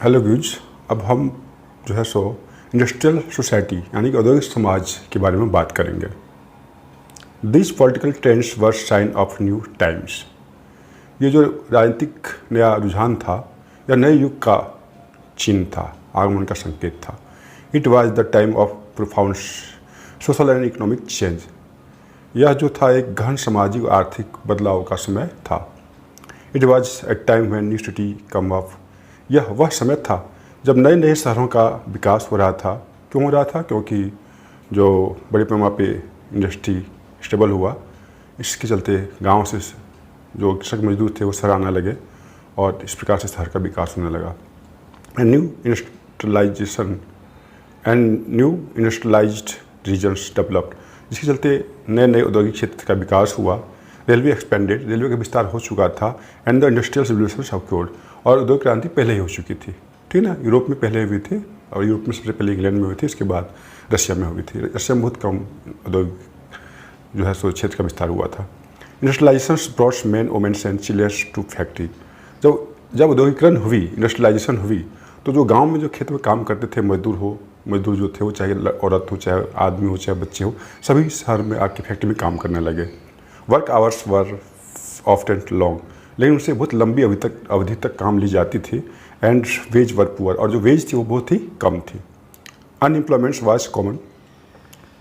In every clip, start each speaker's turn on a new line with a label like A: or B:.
A: Hello views. अब हम जो है सो इंडस्ट्रियल सोसाइटी यानी कि औद्योगिक समाज के बारे में बात करेंगे। This political trends were sign of new times. ये जो राजनीतिक नया रुझान था या नए युग का चिन्ह था, आगमन का संकेत था। It was the time of profound social and economic change. यह जो था एक गहन सामाजिक और आर्थिक बदलाव का समय था। It was a time when new city come up. यह वह समय था जब नए नए शहरों का विकास हो रहा था। क्यों हो रहा था? क्योंकि जो बड़े पैमाने पे इंडस्ट्री स्टेबल हुआ, इसके चलते गांव से जो कृषक मजदूर थे वो शहर आने लगे और इस प्रकार से शहर का विकास होने लगा। न्यू इंडस्ट्रियलाइज्ड रीजन्स डेवलप्ड, जिसके चलते नए नए औद्योगिक क्षेत्र का विकास हुआ। रेलवे एक्सपेंडेड, रेलवे का विस्तार हो चुका था। एंड द इंडस्ट्रियल सिविलाइजेशन ऑक्योर्ड, और उद्योग क्रांति पहले ही हो चुकी थी। ठीक ना, यूरोप में पहले हुई थी और यूरोप में सबसे पहले इंग्लैंड में हुई थी, इसके बाद रशिया में हुई थी। रशिया में बहुत कम औद्योगिक जो है सो क्षेत्र का विस्तार हुआ था। Industrialisation brought man womens and children to factory. जब औद्योगिकरण हुई, इंडस्ट्रियलाइजेशन हुई, तो जो गाँव में जो खेत में काम करते थे मजदूर जो थे, वो चाहे औरत हो, चाहे आदमी हो, चाहे बच्चे हो, सभी शहर में आके फैक्ट्री में काम करने लगे। वर्क आवर्स वर ऑफ्टन लॉन्ग, लेकिन उनसे बहुत लंबी अवधि तक काम ली जाती थी। एंड वेज वर पुअर, और जो वेज थी वो बहुत ही कम थी। अनएम्प्लॉयमेंट वाज कॉमन,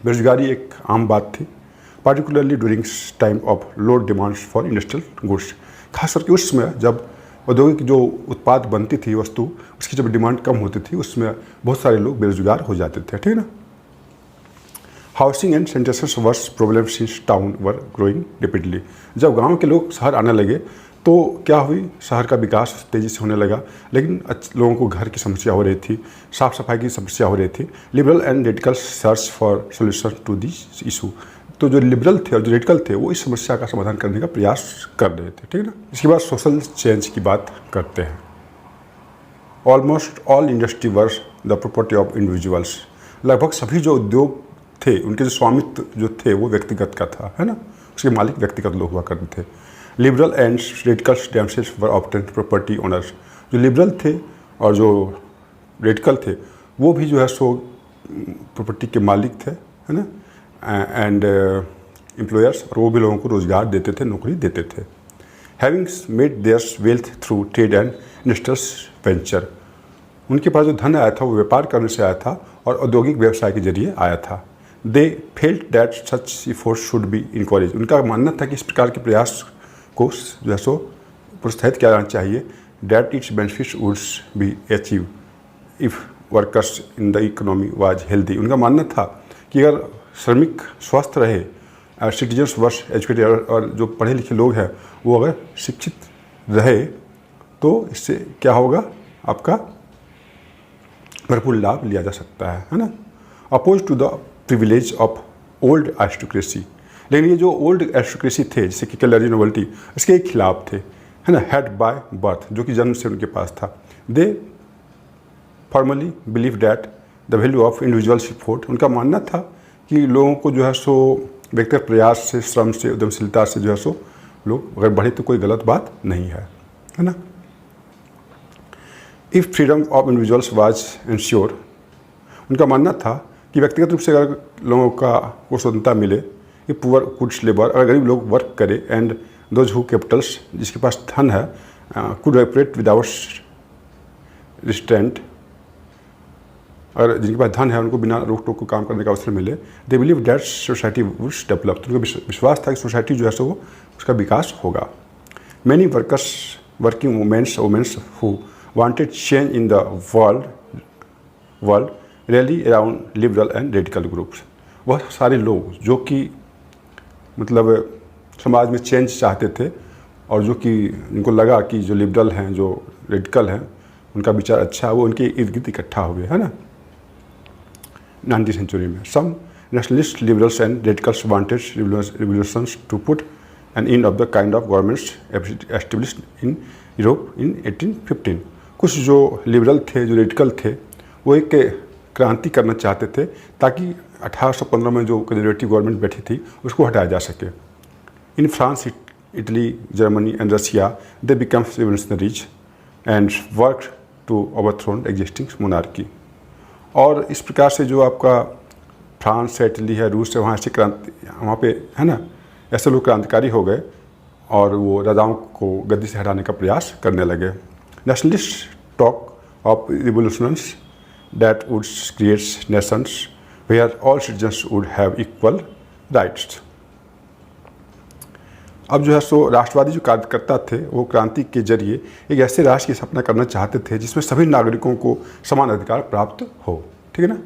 A: बेरोजगारी एक आम बात थी। Particularly during time of low demands for industrial goods, खास करके उस समय जब औद्योगिक जो उत्पाद बनती थी वस्तु, उसकी जब डिमांड कम होती थी, उसमें बहुत सारे लोग बेरोजगार हो जाते थे। ठीक ना। Housing and sanitation worse problem since town were growing rapidly. जब गांव के लोग शहर आने लगे तो क्या हुई, शहर का विकास तेज़ी से होने लगा, लेकिन लोगों को घर की समस्या हो रही थी, साफ सफाई की समस्या हो रही थी। Liberal and radical search for solution to this issue. तो जो लिबरल थे और जो रेडिकल थे वो इस समस्या का समाधान करने का प्रयास कर रहे थे। ठीक है ना। इसके बाद सोशल चेंज की बात करते हैं। Almost all industry were the property of individuals. लगभग सभी जो उद्योग थे, उनके जो स्वामित्व जो थे वो व्यक्तिगत का था, है ना। उसके मालिक व्यक्तिगत लोग हुआ करते थे। Liberal and radical डेमसेल्स were obtain property owners. जो लिबरल थे और जो रेडिकल थे वो भी जो है सो प्रॉपर्टी के मालिक थे, है ना, एंड एम्प्लॉयर्स, और वो भी लोगों को रोजगार देते थे, नौकरी देते थे। Having made their wealth through trade and industrial venture. उनके पास जो धन आया था वो व्यापार करने से आया था और औद्योगिक व्यवसाय के जरिए आया था। They felt that such efforts should be encourage. उनका मानना था कि इस प्रकार के प्रयास को जो है सो प्रोत्साहित किया जाना चाहिए। That its benefits woods be achieve if workers in the economy was healthy. उनका मानना था कि अगर श्रमिक स्वस्थ रहे, सिटीजन्स वर्स एजुकेटेड, और जो पढ़े लिखे लोग हैं वो अगर शिक्षित रहे तो इससे क्या होगा, आपका भरपूर लाभ लिया जा सकता है ना। Oppose to the privilege of old aristocracy. लेकिन ये जो ओल्ड एरिस्टोक्रेसी थे, जैसे कि क्लर्जी नोबल्टी, इसके खिलाफ थे, है ना। हेड बाय बर्थ, जो कि जन्म से उनके पास था। They formally believe that the value of individual effort. उनका मानना था कि लोगों को जो है सो व्यक्तिगत प्रयास से, श्रम से, उद्यमशीलता से जो है सो लोग अगर बढ़े तो कोई गलत बात नहीं है ना। If freedom of individuals was ensure. उनका मानना था कि व्यक्तिगत रूप से अगर लोगों को स्वतंत्रता मिले, कि पुअर गुड्स लेबर, अगर गरीब लोग वर्क करें, एंड दोज हु कैपिटल्स, जिसके पास धन है, कुड ऑपरेट विदाउट रिस्ट्रेंट, अगर जिनके पास धन है उनको बिना रोक टोक को काम करने का अवसर मिले। They believe that society would develop. उनको विश्वास था कि सोसाइटी जो है सो उसका विकास होगा। Many working womens who wanted change in the world rally around liberal and radical groups. वह सारे लोग जो कि मतलब समाज में चेंज चाहते थे और जो कि उनको लगा कि जो लिबरल हैं, जो रेडिकल हैं, उनका विचार अच्छा है, वो उनके इर्द गिर्द इकट्ठा हो गए, है ना। 19वीं सेंचुरी में some nationalist liberals and radicals wanted revolutions to put an end of the kind of governments established in Europe in 1815। कुछ जो लिबरल थे, जो रेडिकल थे, वो एक क्रांति करना चाहते थे ताकि 1815 में जो कंजर्वेटिव गवर्नमेंट बैठी थी उसको हटाया जा सके। In France, Italy, Germany and Russia they become revolutionaries and work to overthrown existing monarchy. और इस प्रकार से जो आपका फ्रांस है, इटली है, रूस है, वहाँ ऐसी क्रांति, वहाँ पे है ना, ऐसे लोग क्रांतिकारी हो गए और वो राजाओं को गद्दी से हटाने का प्रयास करने लगे। Nationalist talk of revolutions that would create nations where all citizens would have equal rights. अब जो है सो राष्ट्रवादी जो कार्यकर्ता थे वो क्रांति के जरिए एक ऐसे राष्ट्र की स्थापना करना चाहते थे जिसमें सभी नागरिकों को समान अधिकार प्राप्त हो, ठीक है ना।